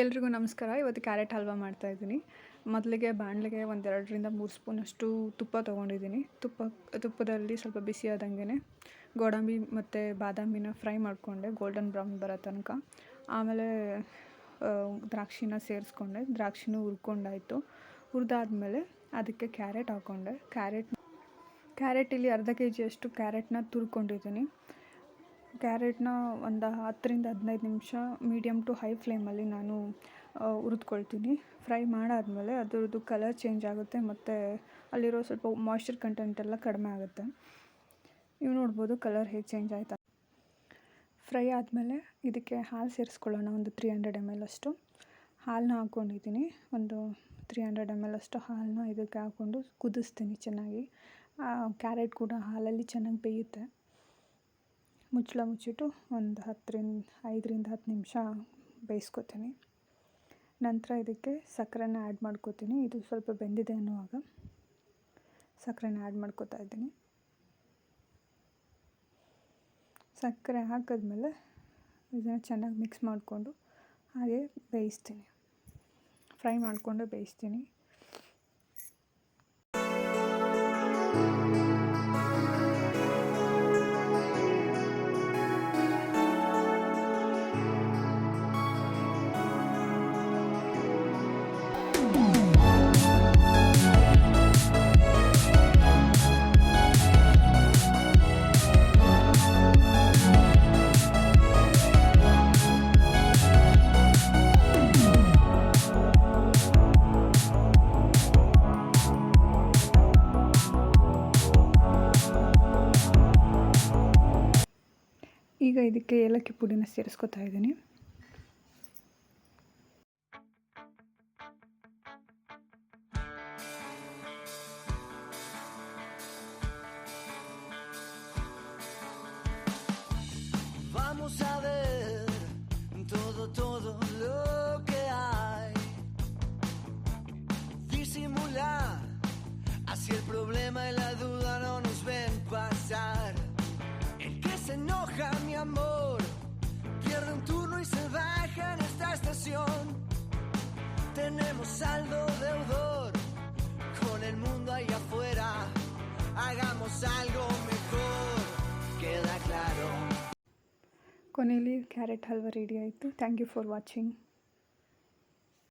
ಎಲ್ರಿಗೂ ನಮಸ್ಕಾರ. ಇವತ್ತು ಕ್ಯಾರೆಟ್ ಹಲ್ವಾ ಮಾಡ್ತಾಯಿದ್ದೀನಿ. ಮೊದಲಿಗೆ ಬಾಣಲೆಗೆ ಒಂದು 2ರಿಂದ 3 ಸ್ಪೂನಷ್ಟು ತುಪ್ಪ ತೊಗೊಂಡಿದ್ದೀನಿ. ತುಪ್ಪದಲ್ಲಿ ಸ್ವಲ್ಪ ಬಿಸಿ ಆದಂಗೆ ಗೋಡಂಬಿ ಮತ್ತು ಬಾದಾಮಿನ ಫ್ರೈ ಮಾಡಿಕೊಂಡೆ ಗೋಲ್ಡನ್ ಬ್ರೌನ್ ಬರೋ ತನಕ. ಆಮೇಲೆ ದ್ರಾಕ್ಷಿನ ಸೇರಿಸ್ಕೊಂಡೆ. ದ್ರಾಕ್ಷಿನೂ ಹುರ್ಕೊಂಡಾಯಿತು. ಹುರಿದಾದ್ಮೇಲೆ ಅದಕ್ಕೆ ಕ್ಯಾರೆಟ್ ಹಾಕ್ಕೊಂಡೆ. ಕ್ಯಾರೆಟ್ ಇಲ್ಲಿ ಅರ್ಧ ಕೆಜಿಯಷ್ಟು ಕ್ಯಾರೆಟ್ನ ತುರ್ಕೊಂಡಿದ್ದೀನಿ. ಕ್ಯಾರೆಟ್ನ ಒಂದು 10ರಿಂದ 15 ನಿಮಿಷ ಮೀಡಿಯಮ್ ಟು ಹೈ ಫ್ಲೇಮಲ್ಲಿ ನಾನು ಹುರಿದ್ಕೊಳ್ತೀನಿ. ಫ್ರೈ ಮಾಡಾದಮೇಲೆ ಅದರದ್ದು ಕಲರ್ ಚೇಂಜ್ ಆಗುತ್ತೆ ಮತ್ತು ಅಲ್ಲಿರೋ ಸ್ವಲ್ಪ ಮಾಯ್ಶ್ಚರ್ ಕಂಟೆಂಟ್ ಎಲ್ಲ ಕಡಿಮೆ ಆಗುತ್ತೆ. ನೀವು ನೋಡ್ಬೋದು ಕಲರ್ ಹೇಗೆ ಚೇಂಜ್ ಆಯ್ತಾ. ಫ್ರೈ ಆದಮೇಲೆ ಇದಕ್ಕೆ ಹಾಲು ಸೇರಿಸ್ಕೊಳ್ಳೋಣ. ಒಂದು 300 ml ಅಷ್ಟು ಹಾಲನ್ನ ಹಾಕ್ಕೊಂಡಿದ್ದೀನಿ. ಒಂದು 300 ml ಅಷ್ಟು ಹಾಲನ್ನ ಇದಕ್ಕೆ ಹಾಕ್ಕೊಂಡು ಕುದಿಸ್ತೀನಿ ಚೆನ್ನಾಗಿ. ಕ್ಯಾರೆಟ್ ಕೂಡ ಹಾಲಲ್ಲಿ ಚೆನ್ನಾಗಿ ಬೇಯುತ್ತೆ. ಮುಚ್ಚಳ ಮುಚ್ಚಿಟ್ಟು ಒಂದು 5ರಿಂದ 10 ನಿಮಿಷ ಬೇಯಿಸ್ಕೊತೀನಿ. ನಂತರ ಇದಕ್ಕೆ ಸಕ್ಕರೆನ ಆ್ಯಡ್ ಮಾಡ್ಕೋತೀನಿ. ಇದು ಸ್ವಲ್ಪ ಬೆಂದಿದೆ ಅನ್ನುವಾಗ ಸಕ್ಕರೆನ ಆ್ಯಡ್ ಮಾಡ್ಕೋತಾ ಇದ್ದೀನಿ. ಸಕ್ಕರೆ ಹಾಕಿದ್ಮೇಲೆ ಇದನ್ನು ಚೆನ್ನಾಗಿ ಮಿಕ್ಸ್ ಮಾಡಿಕೊಂಡು ಹಾಗೆ ಬೇಯಿಸ್ತೀನಿ. ಫ್ರೈ ಮಾಡಿಕೊಂಡು ಬೇಯಿಸ್ತೀನಿ. ಈಗ ಇದಕ್ಕೆ ಏಲಕ್ಕಿ ಪುಡಿನ ಸೇರಿಸ್ಕೊತಾ ಇದ್ದೀನಿ. Vamos a ver todo lo que hay. Disimular, así el problema y la duda no nos ven pasar. El que se enoja, mi amor, pierde un turno y se baja en esta estación. Tenemos saldo deudor con el mundo allá afuera. Hagamos algo mejor, queda claro. ಕೊನೆಯಲ್ಲಿ carrot halwa ready ಆಯಿತು. Thank you for watching.